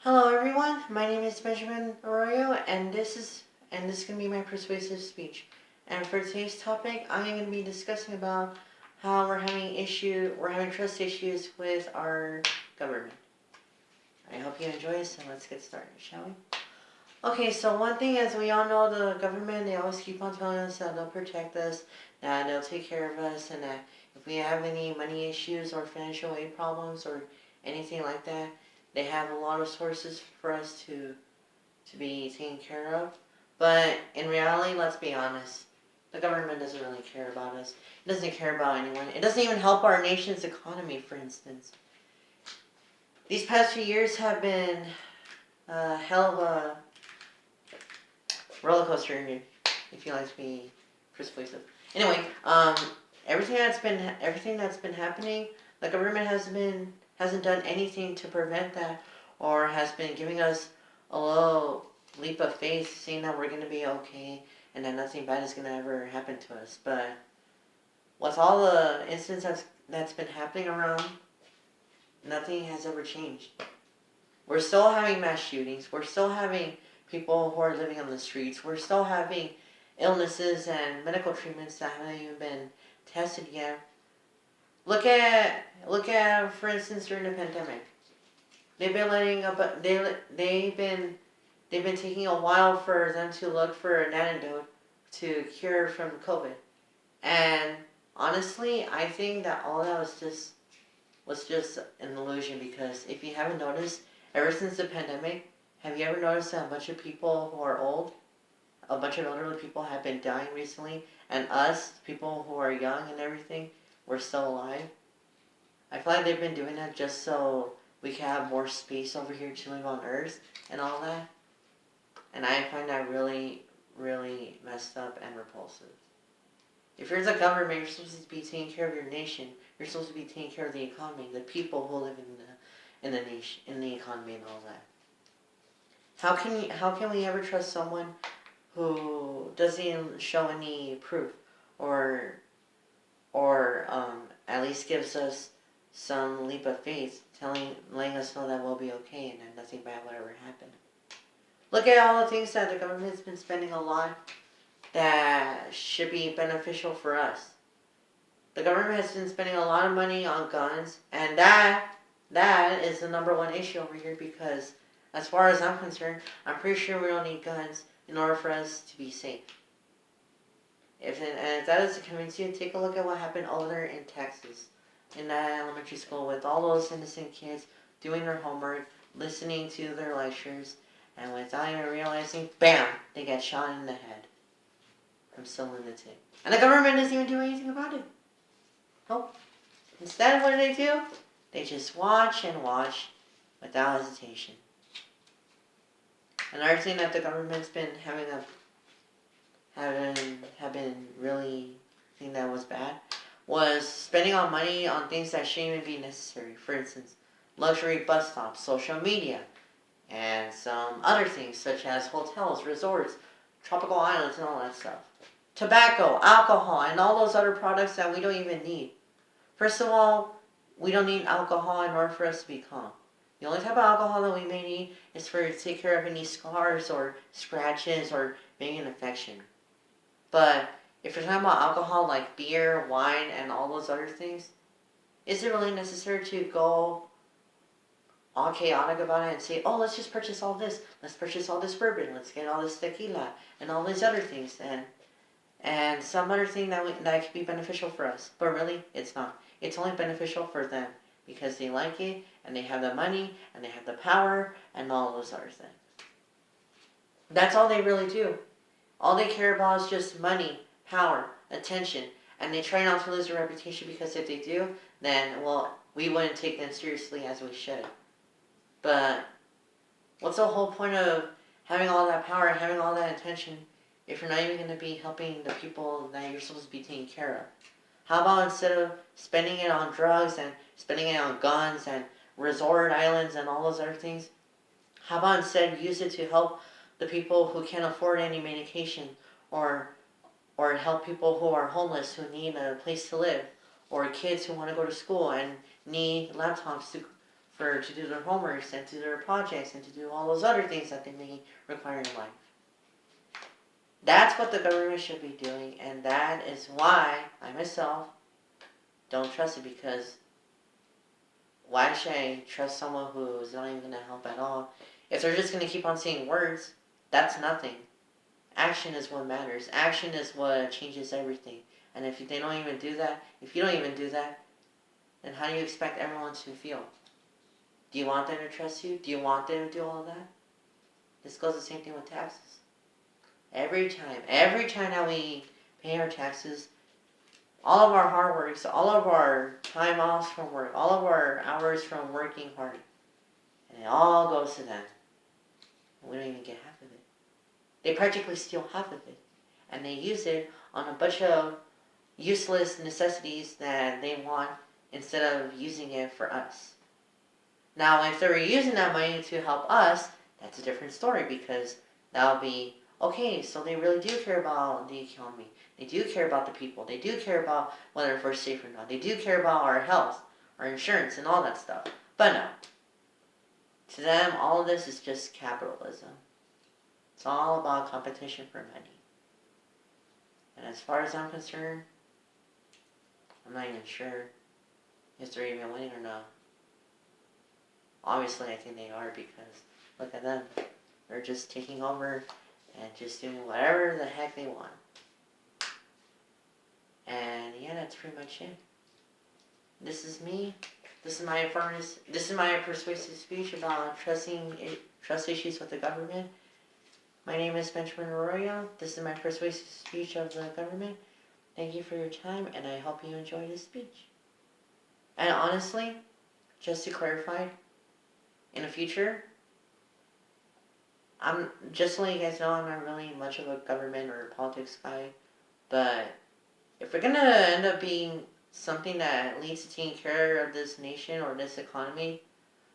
Hello everyone, my name is Benjamin Arroyo and this is going to be my persuasive speech. And for today's topic, I'm going to be discussing about how we're having trust issues with our government. I hope you enjoy this, and let's get started, shall we? Okay, so one thing, as we all know, the government, they always keep on telling us that they'll protect us, that they'll take care of us, and that if we have any money issues or financial aid problems or anything like that, they have a lot of sources for us to be taken care of. But in reality, let's be honest, the government doesn't really care about us. It doesn't care about anyone. It doesn't even help our nation's economy, for instance. These past few years have been a hell of a roller coaster, if you like to be persuasive. Anyway, everything that's been happening, the government hasn't done anything to prevent that, or has been giving us a little leap of faith, saying that we're gonna be okay and that nothing bad is gonna ever happen to us. But with all the incidents that's been happening around, nothing has ever changed. We're still having mass shootings. We're still having people who are living on the streets. We're still having illnesses and medical treatments that haven't even been tested yet. Look at for instance, during the pandemic. They've been taking a while for them to look for an antidote to cure from COVID. And honestly, I think that all that was just an illusion, because if you haven't noticed, ever since the pandemic, have you ever noticed that a bunch of people who are old, a bunch of elderly people have been dying recently, and us, people who are young and everything, we're still alive? I feel like they've been doing that just so we can have more space over here to live on Earth and all that. And I find that really, really messed up and repulsive. If you're the government, you're supposed to be taking care of your nation. You're supposed to be taking care of the economy, the people who live in the nation, in the economy, and all that. How can we ever trust someone who doesn't show any proof, or at least gives us some leap of faith, letting us know that we'll be okay and that nothing bad will ever happen? Look at all the things that the government's been spending a lot that should be beneficial for us. The government has been spending a lot of money on guns, and that is the number one issue over here, because as far as I'm concerned, I'm pretty sure we don't need guns in order for us to be safe. If that doesn't convince you, take a look at what happened over there in Texas, in that elementary school, with all those innocent kids doing their homework, listening to their lectures, and without even realizing, bam, they get shot in the head from some lunatic. And the government doesn't even do anything about it. Nope. Instead, what do? They just watch and watch without hesitation. Another thing that the government's been have been really think that was bad was spending on money on things that shouldn't even be necessary. For instance, luxury bus stops, social media, and some other things such as hotels, resorts, tropical islands, and all that stuff. Tobacco, alcohol, and all those other products that we don't even need. First of all, we don't need alcohol in order for us to be calm. The only type of alcohol that we may need is to take care of any scars or scratches or maybe an infection. But if you're talking about alcohol like beer, wine, and all those other things, is it really necessary to go all chaotic about it and say, oh, let's just purchase all this. Let's purchase all this bourbon. Let's get all this tequila and all these other things and some other thing that could be beneficial for us. But really, it's not. It's only beneficial for them because they like it and they have the money and they have the power and all those other things. That's all they really do. All they care about is just money, power, attention, and they try not to lose their reputation, because if they do, then, well, we wouldn't take them seriously as we should. But what's the whole point of having all that power and having all that attention if you're not even going to be helping the people that you're supposed to be taking care of? How about instead of spending it on drugs and spending it on guns and resort islands and all those other things, how about instead use it to help the people who can't afford any medication, or help people who are homeless who need a place to live, or kids who want to go to school and need laptops to do their homeworks and to do their projects and to do all those other things that they may require in life. That's what the government should be doing, and that is why I myself don't trust it, because why should I trust someone who is not even going to help at all? If they're just going to keep on saying words, that's nothing. Action is what matters. Action is what changes everything. And if they don't even do that, then how do you expect everyone to feel? Do you want them to trust you? Do you want them to do all of that? This goes the same thing with taxes. Every time that we pay our taxes, all of our hard work, all of our time off from work, all of our hours from working hard, and it all goes to them. And we don't even get half of it. They practically steal half of it. And they use it on a bunch of useless necessities that they want instead of using it for us. Now, if they were using that money to help us, that's a different story, because that'll be, okay, so they really do care about the economy. They do care about the people. They do care about whether we're safe or not. They do care about our health, our insurance, and all that stuff. But no. To them, all of this is just capitalism. It's all about competition for money. And as far as I'm concerned, I'm not even sure if they're even winning or not. Obviously, I think they are, because look at them. They're just taking over and just doing whatever the heck they want. And yeah, that's pretty much it. This is me. This is my persuasive speech about trust issues with the government. My name is Benjamin Arroyo. This is my persuasive speech of the government. Thank you for your time, and I hope you enjoyed this speech. And honestly, just to clarify, in the future, I'm just to let you guys know, I'm not really much of a government or politics guy, but if we're gonna end up being something that leads to taking care of this nation or this economy,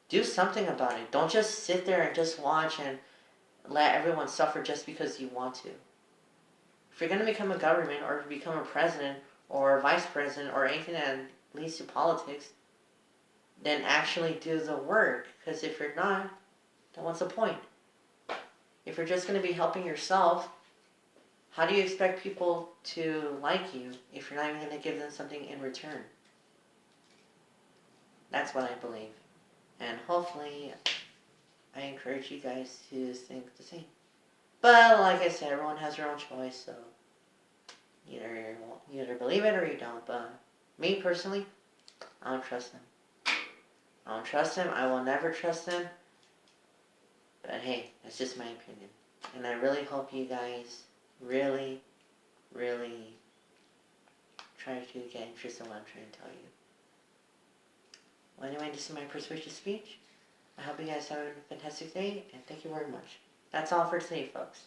do something about it. Don't just sit there and just watch and let everyone suffer just because you want to. If you're gonna become a government or become a president or a vice president or anything that leads to politics, then actually do the work. Because if you're not, then what's the point? If you're just going to be helping yourself, how do you expect people to like you if you're not even going to give them something in return? That's what I believe. And hopefully, I encourage you guys to think the same. But like I said, everyone has their own choice, so you either believe it or you don't. But me personally, I don't trust them. I don't trust him. I will never trust him. But hey, that's just my opinion. And I really hope you guys really, really try to get interested in what I'm trying to tell you. Well, anyway, this is my persuasive speech. I hope you guys have a fantastic day, and thank you very much. That's all for today, folks.